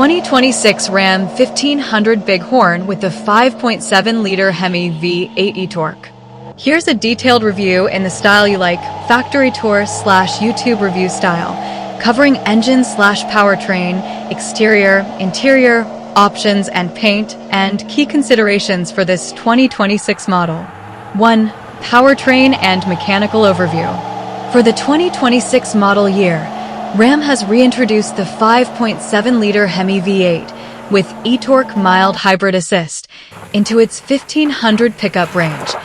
2026 Ram 1500 Bighorn with the 5.7-liter HEMI V8 eTorque. Here's a detailed review in the style you like, factory tour / YouTube review style, covering engine / powertrain, exterior, interior, options and paint, and key considerations for this 2026 model. 1. Powertrain and mechanical overview. For the 2026 model year, Ram has reintroduced the 5.7-liter HEMI V8 with eTorque mild hybrid assist into its 1500 pickup range,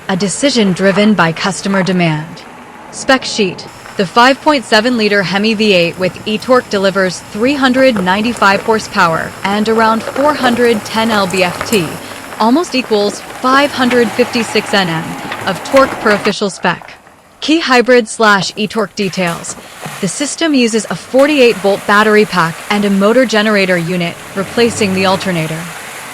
a decision driven by customer demand. Spec sheet. The 5.7-liter HEMI V8 with eTorque delivers 395 horsepower and around 410 lb-ft, almost equals 556 Nm of torque per official spec. Key hybrid / eTorque details. The system uses a 48-volt battery pack and a motor generator unit, replacing the alternator.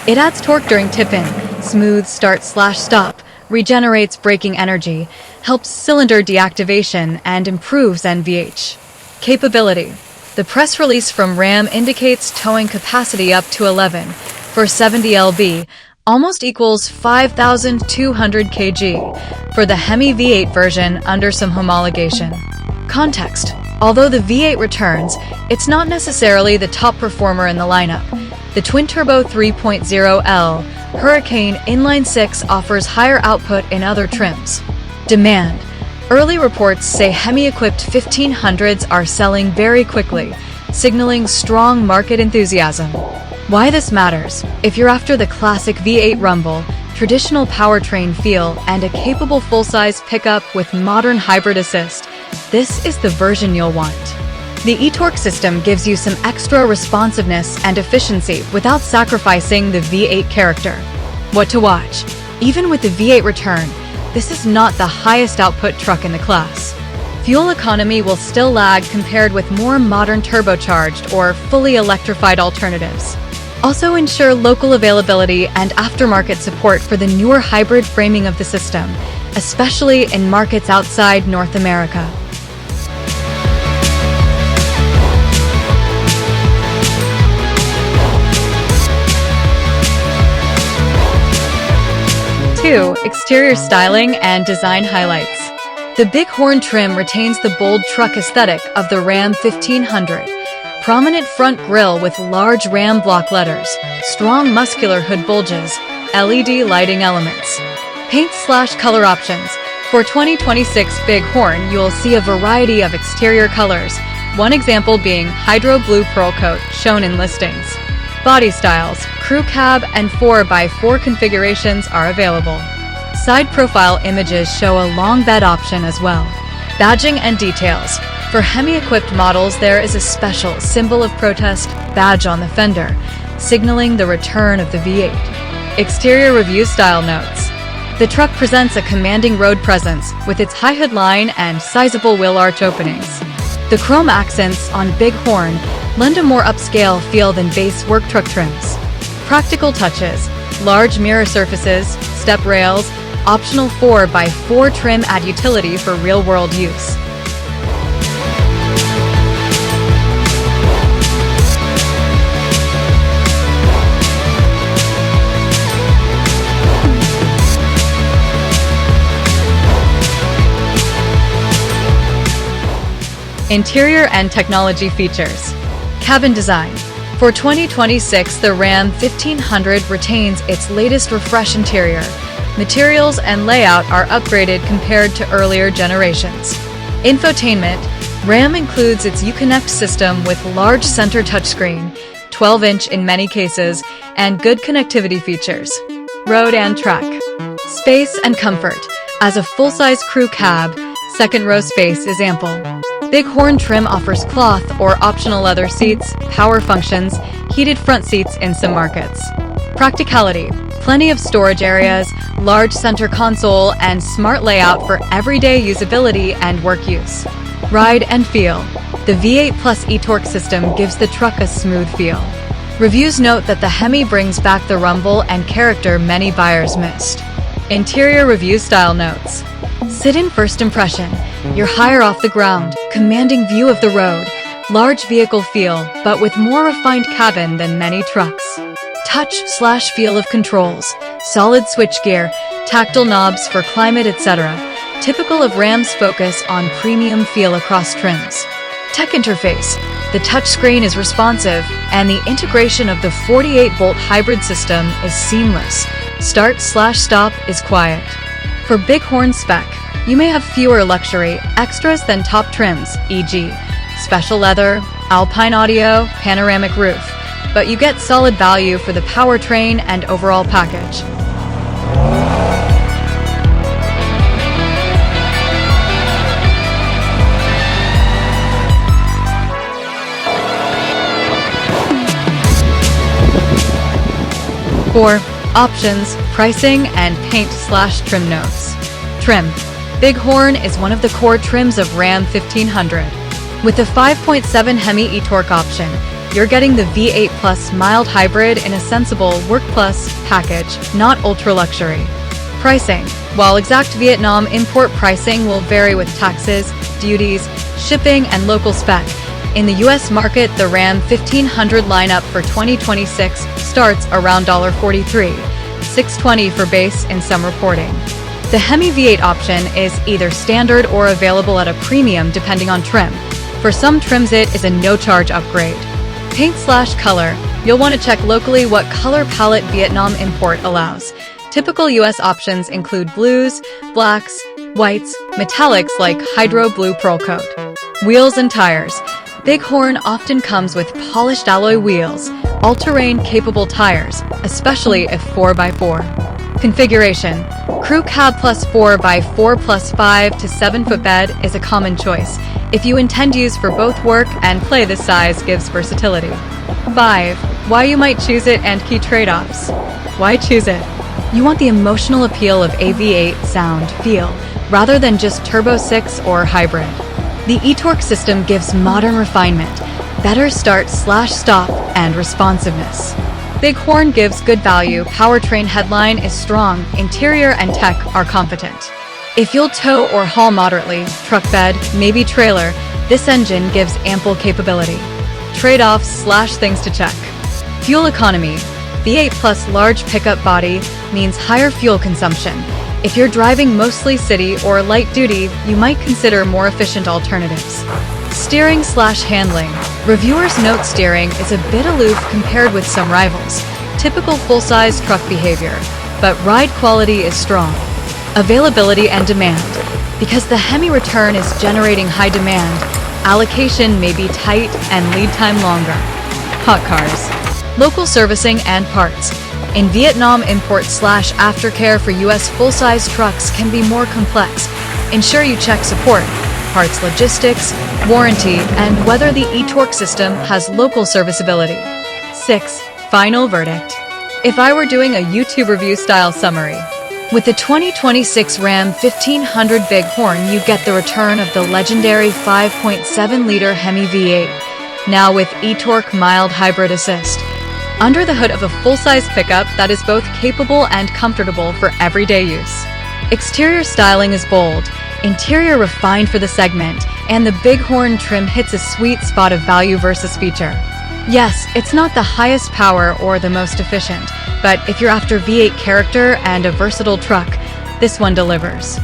It adds torque during tip-in, smooth start / stop, regenerates braking energy, helps cylinder deactivation, and improves NVH. Capability. The press release from Ram indicates towing capacity up to 11 for 70 lb, almost equals 5,200 kg for the HEMI V8 version under some homologation. Context. Although the V8 returns, it's not necessarily the top performer in the lineup. The twin-turbo 3.0L Hurricane inline-six offers higher output in other trims. Demand. Early reports say HEMI-equipped 1500s are selling very quickly, signaling strong market enthusiasm. Why this matters? If you're after the classic V8 rumble, traditional powertrain feel, and a capable full-size pickup with modern hybrid assist, this is the version you'll want. The eTorque system gives you some extra responsiveness and efficiency without sacrificing the V8 character. What to watch? Even with the V8 return, this is not the highest output truck in the class. Fuel economy will still lag compared with more modern turbocharged or fully electrified alternatives. Also ensure local availability and aftermarket support for the newer hybrid framing of the system, especially in markets outside North America. Exterior styling and design highlights. The Bighorn trim retains the bold truck aesthetic of the Ram 1500. Prominent front grille with large Ram block letters, strong muscular hood bulges, LED lighting elements. Paint / color options. For 2026 Bighorn, you'll see a variety of exterior colors, one example being Hydro Blue Pearl Coat, shown in listings. Body styles, crew cab, and 4x4 configurations are available. Side profile images show a long bed option as well. Badging and details. For HEMI-equipped models, there is a special symbol of protest badge on the fender, signaling the return of the V8. Exterior review style notes. The truck presents a commanding road presence with its high hood line and sizable wheel arch openings. The chrome accents on Bighorn lend a more upscale feel than base work truck trims. Practical touches. Large mirror surfaces, step rails, optional 4x4 trim add utility for real-world use. Interior and technology features. Cabin design. For 2026, the Ram 1500 retains its latest refresh interior. Materials and layout are upgraded compared to earlier generations. Infotainment. Ram includes its Uconnect system with large center touchscreen, 12-inch in many cases, and good connectivity features. Road and track. Space and comfort. As a full-size crew cab, second row space is ample. Bighorn trim offers cloth or optional leather seats, power functions, heated front seats in some markets. Practicality. Plenty of storage areas, large center console, and smart layout for everyday usability and work use. Ride and feel. The V8 Plus eTorque system gives the truck a smooth feel. Reviews note that the HEMI brings back the rumble and character many buyers missed. Interior review style notes. Sit in first impression. You're higher off the ground, commanding view of the road, Large vehicle feel, but with more refined cabin than many trucks. Touch/feel of controls, solid switchgear, tactile knobs for climate, etc. Typical of Ram's focus on premium feel across trims. Tech interface. The touchscreen is responsive, and the integration of the 48-volt hybrid system is seamless. Start/stop is quiet. For big horn spec, you may have fewer luxury extras than top trims, e.g. special leather, alpine audio, panoramic roof, but you get solid value for the powertrain and overall package. For options, pricing, and paint/trim notes. Trim. Bighorn is one of the core trims of Ram 1500. With the 5.7 HEMI eTorque option, you're getting the V8 Plus mild hybrid in a sensible Work Plus package, not ultra-luxury. Pricing. While exact Vietnam import pricing will vary with taxes, duties, shipping, and local spec, in the US market, the Ram 1500 lineup for 2026 starts around $43, $620 for base in some reporting. The HEMI V8 option is either standard or available at a premium depending on trim. For some trims it is a no-charge upgrade. Paint/color. You'll want to check locally what color palette Vietnam import allows. Typical US options include blues, blacks, whites, metallics like Hydro Blue Pearl Coat. Wheels and tires. Bighorn often comes with polished alloy wheels, all-terrain capable tires, especially if 4x4. Configuration. Crew cab plus 4x4 plus 5 to 7 foot bed is a common choice. If you intend use for both work and play, this size gives versatility. 5. Why you might choose it and key trade-offs. Why choose it? You want the emotional appeal of a V8 sound, feel, rather than just Turbo 6 or hybrid. The eTorque system gives modern refinement, better start/stop, and responsiveness. Bighorn gives good value, powertrain headline is strong, interior and tech are competent. If you'll tow or haul moderately, truck bed, maybe trailer, this engine gives ample capability. Trade-offs/things to check. Fuel economy. V8 Plus large pickup body means higher fuel consumption. If you're driving mostly city or light duty, you might consider more efficient alternatives. Steering/handling. Reviewers note steering is a bit aloof compared with some rivals. Typical full-size truck behavior, but ride quality is strong. Availability and demand. Because the HEMI return is generating high demand, allocation may be tight and lead time longer. Hot cars. Local servicing and parts. In Vietnam, import/aftercare for US full-size trucks can be more complex. Ensure you check support, parts logistics, warranty, and whether the eTorque system has local serviceability. 6. Final verdict. If I were doing a YouTube review style summary, with the 2026 Ram 1500 Bighorn, you get the return of the legendary 5.7-liter HEMI V8, now with eTorque mild hybrid assist. Under the hood of a full-size pickup that is both capable and comfortable for everyday use. Exterior styling is bold, interior refined for the segment, and the Bighorn trim hits a sweet spot of value versus feature. Yes, it's not the highest power or the most efficient, but if you're after V8 character and a versatile truck, this one delivers.